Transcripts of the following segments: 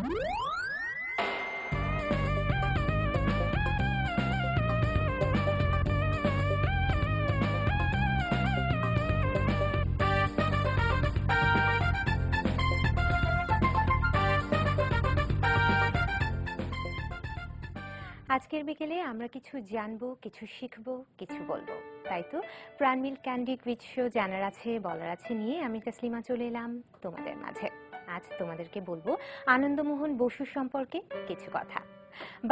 আজকের বিকেলে আমরা কিছু জানবো, কিছু শিখবো, কিছু বলবো। তাই তো প্রাণমিল ক্যান্ডি কুইজ শো জানার আছে, বলার আছে নিয়ে আমি তাসলিমা চলে এলাম তোমাদের মাঝে। আজ তোমাদেরকে বলবো আনন্দমোহন বসু সম্পর্কে কিছু কথা।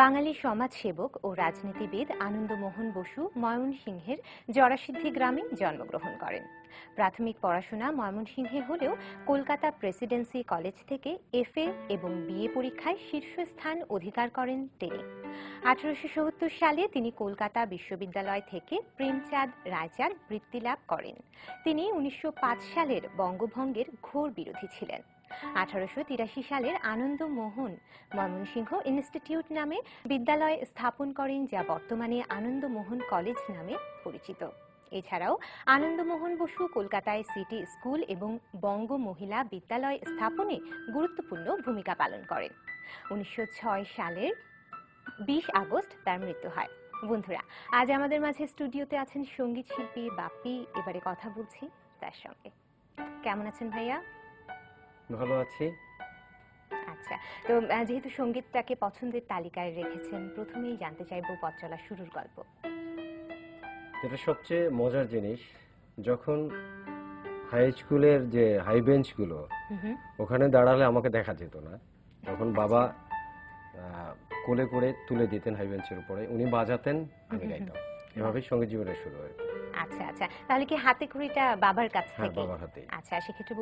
বাঙালি সমাজসেবক ও রাজনীতিবিদ আনন্দমোহন বসু ময়মনসিংহের জরাসিদ্ধি গ্রামে জন্মগ্রহণ করেন। প্রাথমিক পড়াশোনা ময়মনসিংহে হলেও কলকাতা প্রেসিডেন্সি কলেজ থেকে এফএ এবং বিএ পরীক্ষায় শীর্ষস্থান অধিকার করেন তিনি। 1870 সালে তিনি কলকাতা বিশ্ববিদ্যালয় থেকে প্রেমচাঁদ রায়চাঁদ বৃত্তি লাভ করেন। তিনি 1905 সালের বঙ্গভঙ্গের ঘোর বিরোধী ছিলেন। 1883 সালের আনন্দমোহন ময়মনসিংহ ইনস্টিটিউট নামে বিদ্যালয় স্থাপন করেন, যা বর্তমানে আনন্দমোহন কলেজ নামে পরিচিত। এছাড়াও আনন্দমোহন বসু কলকাতায় সিটি স্কুল এবং বঙ্গ মহিলা বিদ্যালয় স্থাপনে গুরুত্বপূর্ণ ভূমিকা পালন করেন। 1906 সালের 20 আগস্ট তার মৃত্যু হয়। বন্ধুরা, আজ আমাদের মাঝে স্টুডিওতে আছেন সঙ্গীত শিল্পী বাপ্পি। এবারে কথা বলছি তার সঙ্গে। কেমন আছেন ভাইয়া? ভালো আছি। আচ্ছা, তো যেহেতু সঙ্গীতটাকে পছন্দের তালিকায় রেখেছেন, প্রথমেই জানতে চাইবো পথ চলা শুরুর গল্প। যেটা সবচেয়ে মজার জিনিস, যখন হাই স্কুলের যে হাই বেঞ্চগুলো ওখানে দাঁড়ালে আমাকে দেখা যেত না, তখন বাবা কোলে করে তুলে দিতেন হাই বেঞ্চের উপরে, উনি বাজাতেন, আমি গাইতাম। এভাবেই সঙ্গীত জীবনের শুরু হয়। আচ্ছা আচ্ছা, তাহলে কি হাতে খড়িটা বাবার কাছ থেকে? বাবার হাতে। আচ্ছা, সেক্ষেত্রে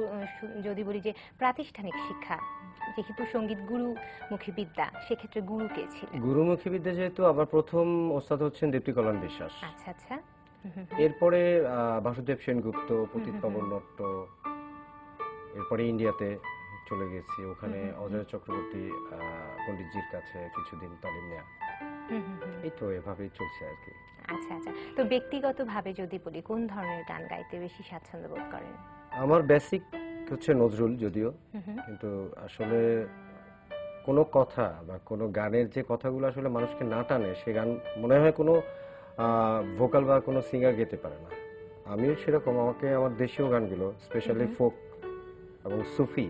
যদি বলি যে প্রাতিষ্ঠানিক শিক্ষা, যেহেতু সঙ্গীত গুরুমুখী বিদ্যা, সেক্ষেত্রে গুরু কে ছিলেন? গুরুমুখী বিদ্যা যেহেতু, আবার প্রথম ওস্তাদ হচ্ছেন দীপ্তি কল্যাণ বিশ্বাস। আচ্ছা আচ্ছা। এরপরে বাসুদেব সেনগুপ্ত, পতিত পাবন নট্ট। এরপরে ইন্ডিয়াতে চলে গেছি, ওখানে অজয় চক্রবর্তী পণ্ডিতজির কাছে কিছুদিন তালিম নেয়া। এই তো এভাবেই চলছে আর কি। আচ্ছা আচ্ছা, তো ব্যক্তিগতভাবে যদি বলি, কোন ধরনের গান গাইতে বেশি স্বাচ্ছন্দ্য বোধ করেন? আমার বেসিক হচ্ছে নজরুল, যদিও কিন্তু আসলে কোনো কথা বা কোনো গানের যে কথাগুলো আসলে মানুষকে না টানে, সে গান মনে হয় কোনো ভোকাল বা কোনো সিঙ্গার গেতে পারে না। আমিও সেরকম, আমাকে আমার দেশীয় গানগুলো, স্পেশালি ফোক এবং সুফি,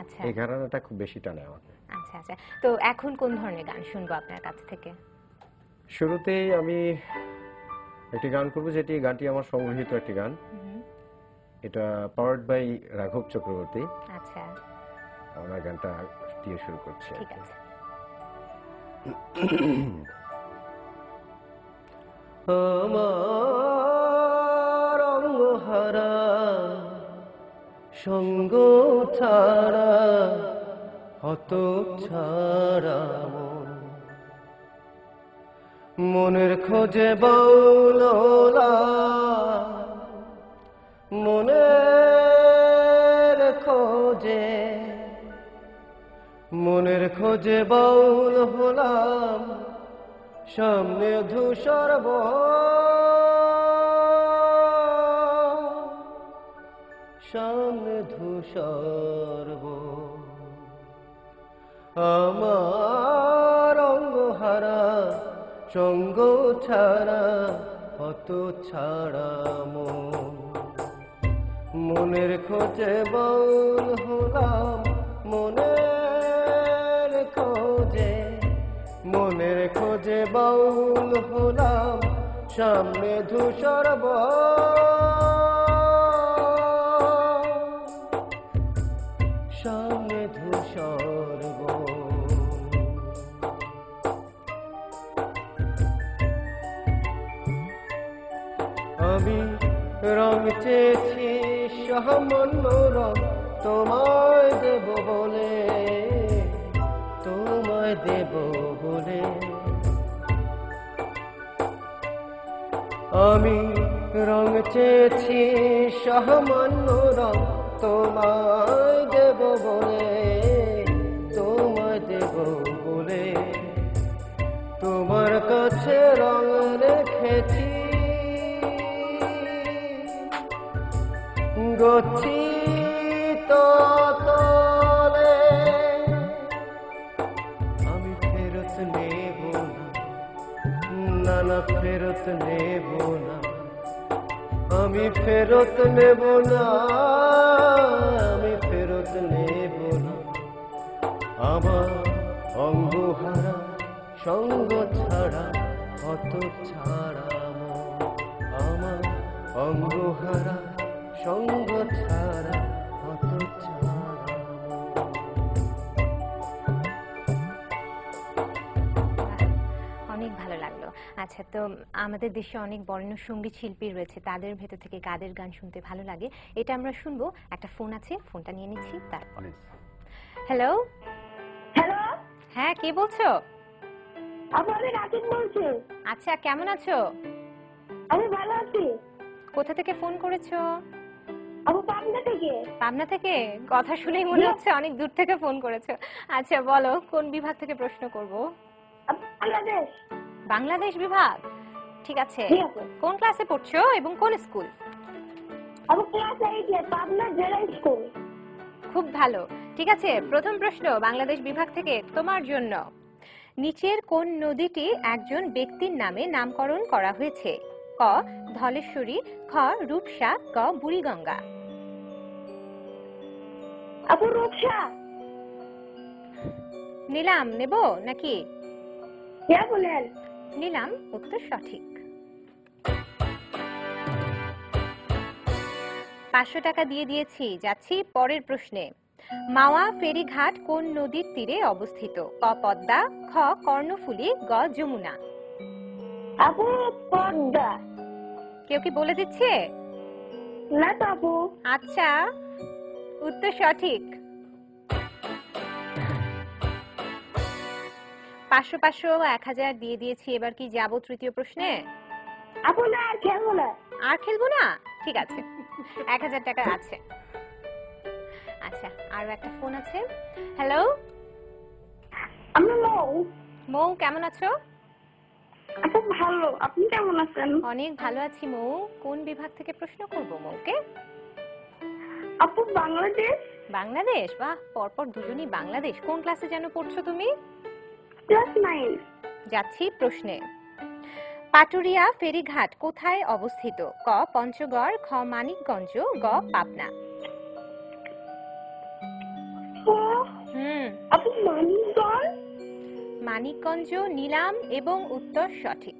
আচ্ছা, এই ঘরানাটা খুব বেশি টানে আমাকে। আচ্ছা আচ্ছা, তো এখন কোন ধরনের গান শুনবো আপনার কাছ থেকে? শুরুতেই আমি একটি গান করবো, যেটি গানটি আমার সংগৃহীত একটি গান। এটা পাওয়ার্ড বাই রাঘব চক্রবর্তী। আচ্ছা, আমরা গানটা দিয়ে শুরু করছি। ঠিক আছে। আমার অঙ্গহারা সঙ্গ ছাড়া হত ছাড়া মনের খোঁজে বাউলা, মনের খোঁজে বাউল হলাম, সামনে ধূসর আমার অঙ্গহারা সঙ্গ ছাড়া হত ছাড়া মনের খোঁজে বাউল হলাম, মনের খোঁজে বাউল হলাম, সামনে ধূসর সামনে ধূসর আমি রং চেয়েছি সামান্য রং, তোমায় দেব বলে, আমি রং চেয়েছি সামান্য রং, তোমায় দেব বলে, তোমার কাছে রং রেখেছি গচ্ছিত তলে, ফেরত নেব না, আমি ফেরত নেব না, আমি ফেরত নেব না আমার অঙ্গহারা সঙ্গ ছাড়া কত ছাড়া মন, আমার অঙ্গহারা সঙ্গ ছাড়া কত ছাড়া মন। অনেক ভালো লাগলো। আচ্ছা, তো আমাদের দেশে অনেক বরেণ্য সঙ্গীত শিল্পী রয়েছে, তাদের ভেতর থেকে কাদের গান শুনতে ভালো লাগে এটা আমরা শুনবো। একটা ফোন আছে, ফোনটা নিয়ে নিচ্ছি তারপর। হ্যালো, হ্যালো, হ্যাঁ কে বলছো? আমি রাকিব বলছি। আচ্ছা, কেমন আছো? আমি ভালো আছি। কোথা থেকে ফোন করেছো? আমি পাবনা থেকে। পাবনা থেকে? কথা শুনেই মনে হচ্ছে অনেক দূর থেকে ফোন করেছো। আচ্ছা বলো, কোন বিভাগ থেকে প্রশ্ন করব? আমি বাংলাদেশ। বাংলাদেশ বিভাগ, ঠিক আছে। জি আপু। কোন ক্লাসে পড়ছো এবং কোন স্কুল? আমি ক্লাস 8 পাবনা জেলা স্কুল। খুব ভালো, ঠিক আছে। প্রথম প্রশ্ন বাংলাদেশ বিভাগ থেকে তোমার জন্য। নিচের কোন নদীটি একজন ব্যক্তির নামে নামকরণ করা হয়েছে? ক ধলেশ্বরী, খ রূপসা, গ বুড়িগঙ্গা। আপু রূপসা। নিলাম, নেব নাকি? হ্যাঁ বলেন। নিলাম, উত্তর সঠিক। 500 টাকা দিয়ে দিয়েছি, যাচ্ছি পরের প্রশ্নে। মাওয়া ফেরিঘাট কোন নদীর তীরে অবস্থিত? ক পদ্মা, খ কর্ণফুলী, গ যমুনা। আপু পদ্মা। কেউ কি বলে দিচ্ছে? না তো আপু। আচ্ছা, উত্তর সঠিক। 500 500 1000 দিয়ে দিয়েছি। এবার কি যাব তৃতীয় প্রশ্নে? আপু না আর খেলবো না। আর খেলবো না, ঠিক আছে। 1000 টাকা আছে। আচ্ছা, আরো একটা ফোন আছে। হ্যালো, আমি মৌ। মৌ কেমন আছো? আপু ভালো, আপনি কেমন আছেন? অনেক ভালো আছি মৌ। কোন বিভাগ থেকে প্রশ্ন করব মৌকে? আপু বাংলাদেশ। বাংলাদেশ? বাহ, পরপর দুজনই বাংলাদেশ। কোন ক্লাসে যেন পড়ছো তুমি? ক্লাস 9। যাচ্ছি প্রশ্নে। পাটুরিয়া ফেরিঘাট কোথায় অবস্থিত? ক পঞ্চগড়, খ মানিকগঞ্জ, গ পাবনা। আপু মানিকগঞ্জ। মানিকগঞ্জ নিলাম এবং উত্তর সঠিক।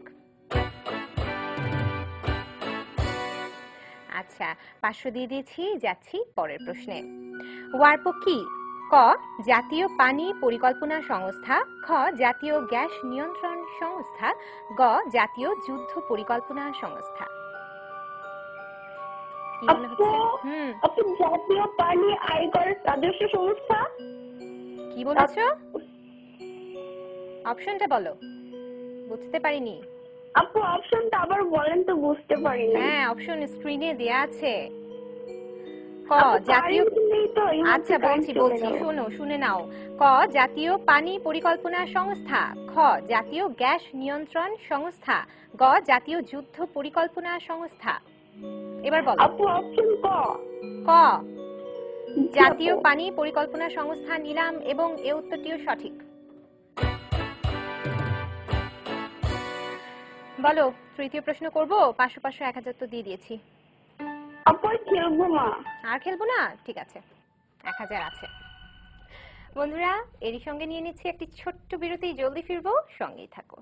আচ্ছা, 500 দিয়ে দিয়েছি, যাচ্ছি পরের প্রশ্নে। ওয়ারপো কি? ক জাতীয় পানি পরিকল্পনা সংস্থা, খ জাতীয় গ্যাস নিয়ন্ত্রণ সংস্থা, গ জাতীয় যুদ্ধ পরিকল্পনা সংস্থা। কি মনে হচ্ছে? আপু জাতীয় পানি আয়কর রাজস্ব সংস্থা। কি বলেছো? অপশনটা বলো, বুঝতে পারিনি। আপু অপশনটা আবার বলেন তো, বুঝতে পারিনি। হ্যাঁ, অপশন স্ক্রিনে দেয়া আছে। ক আপু জাতীয়, কারেন্ট নেই তো, এই আচ্ছা মুহূর্তে কারেন্ট চলে বলছি, গেল। শোনো, শুনে নাও। ক জাতীয় পানি পরিকল্পনা সংস্থা, খ জাতীয় গ্যাস নিয়ন্ত্রণ সংস্থা, গ জাতীয় যুদ্ধ পরিকল্পনা সংস্থা। এবার বলো। আপু অপশন ক। ক জাতীয় পানি পরিকল্পনা সংস্থা নিলাম এবং এ উত্তরটিও সঠিক। বলো, তৃতীয় প্রশ্ন করব। 500 500 1000 তো দিয়ে দিয়েছি। আপু আর খেলবো না। আর খেলবো না, ঠিক আছে। 1000 আছে। বন্ধুরা, এরই সঙ্গে নিয়ে নিচ্ছি একটি ছোট্ট বিরতি, জলদি ফিরবো, সঙ্গেই থাকো।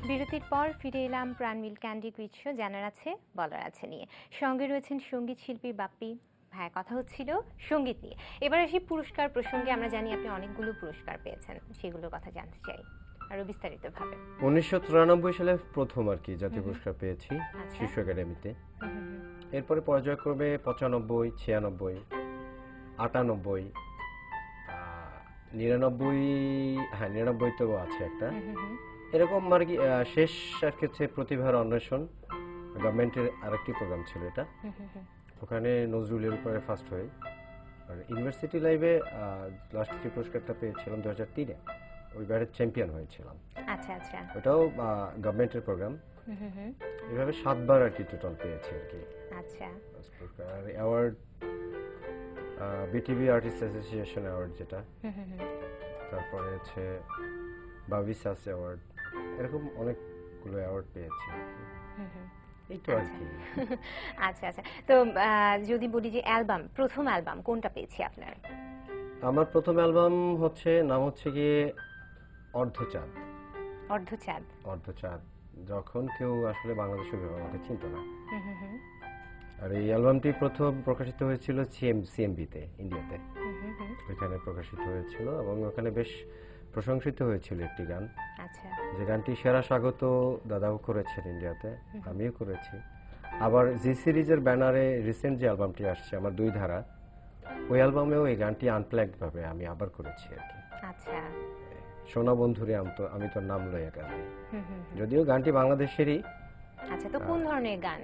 বিরতির পর ফিরে এলাম প্রাণমিল ক্যান্ডি কুইজ শো জানার আছে বলার আছে নিয়ে। সঙ্গে রয়েছেন সঙ্গীত শিল্পী বাপ্পি ভাই। কথা হচ্ছিল সঙ্গীত নিয়ে। এবার আসি পুরস্কার প্রসঙ্গে। আমরা জানি আপনি অনেকগুলো পুরস্কার পেয়েছেন, সেগুলোর কথা জানতে চাই আরো বিস্তারিতভাবে। 1993 সালে প্রথম আর কি জাতীয় পুরস্কার পেয়েছি আচ্ছা। শিশু একাডেমিতে। এরপরে পর্যায়ক্রমে 95, 96, 98, 99, হ্যাঁ 99 তো আছে একটা, এরকম আর কি। শেষ আর কি হচ্ছে প্রতিভার অন্বেষণ, গভর্নমেন্টের আরেকটি প্রোগ্রাম ছিল এটা, ওখানে নজরুলের উপরে ফার্স্ট হয়ে। আর ইউনিভার্সিটি লাইভে লাস্ট যে পুরস্কারটা পেয়েছিলাম 2003-এ, ওইবারে চ্যাম্পিয়ন হয়েছিলাম। আচ্ছা আচ্ছা। ওটাও গভর্নমেন্টের প্রোগ্রাম। এভাবে 7 বার আর কি টোটাল পেয়েছি আর কি। আচ্ছা। আর award BTV artist association award যেটা, তারপরে হচ্ছে বাবিসাস অ্যাওয়ার্ড, এরকম অনেকগুলো অ্যাওয়ার্ড পেয়েছি আর কি। এই তো আর কি। আচ্ছা আচ্ছা। তো যদি বলি যে অ্যালবাম, প্রথম অ্যালবাম কোনটা পেয়েছি আপনার? আমার প্রথম অ্যালবাম হচ্ছে নাম হচ্ছে গিয়ে অর্ধচাঁদ। অর্ধচাঁদ। অর্ধচাঁদ, যখন কেউ আসলে বাংলাদেশের আমাকে চিনত না। আর এই অ্যালবামটি প্রথম প্রকাশিত হয়েছিল সিএমবিতে, ইন্ডিয়াতে। ওইখানে প্রকাশিত হয়েছিল এবং ওখানে বেশ প্রশংসিত হয়েছিল একটি গান। আচ্ছা। যে গানটি সেরা স্বাগত দাদাও করেছেন ইন্ডিয়াতে, আমিও করেছি। আবার জি সিরিজের ব্যানারে রিসেন্ট যে অ্যালবামটি আসছে আমার দুই ধারা, ওই অ্যালবামেও এই গানটি আনপ্লাগড ভাবে আমি আবার করেছি আর কি। আচ্ছা। সোনা বন্ধুরে আমি তো নাম লইয়া গান, যদিও গানটি বাংলাদেশেরই। আচ্ছা, তো কোন ধরনের গান?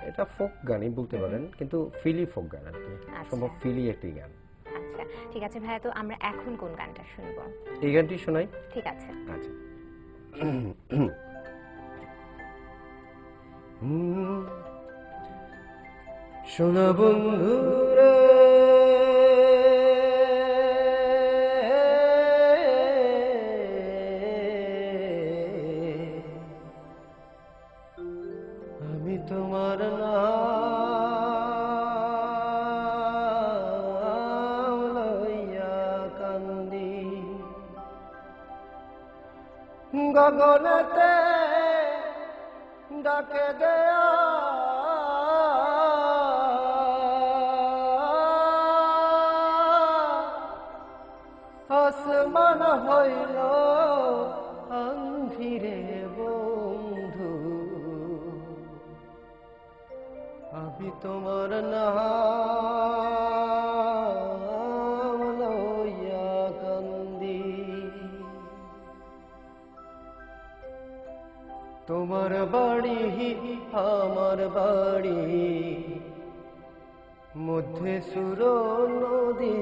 এটা ফোক গানই বলতে পারেন, কিন্তু ফিলি ফোক গান আর কি, সম্ভব ফিলি একটি গান। আচ্ছা ঠিক আছে ভাইয়া, তো আমরা এখন কোন গানটা শুনবো? এই গানটি শোনাই। ঠিক আছে। আচ্ছা। সোনা বন্ধুরে আমি তোমার নাম লইয়া কান্দি, গগনেতে ডাকে দেয়া আসমান হইল আন্ধিরে বন্ধু, আমি তোমার নাম লইয়া কান্দি। তোমার বাড়ি আমার বাড়ি, মধ্যে সুর নদী,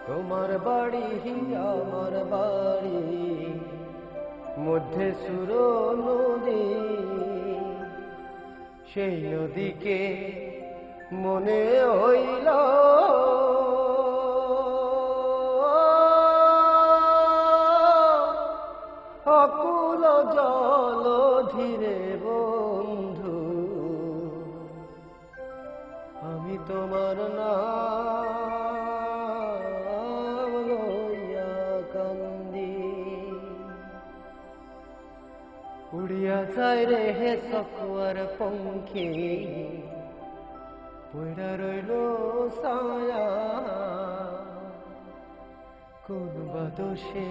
তোমার বাড়ি আমার বাড়ি, মধ্যে সুর নদী, সেই নদীকে মনে হইল অকুল জল ধীরে বন্ধু, আমি তোমার নাম লইয়া কান্দি। উড়িয়া যায় রে হে সকুয়ার পঙ্খী, পইড়া রইল ছায়া, কোন বাদশে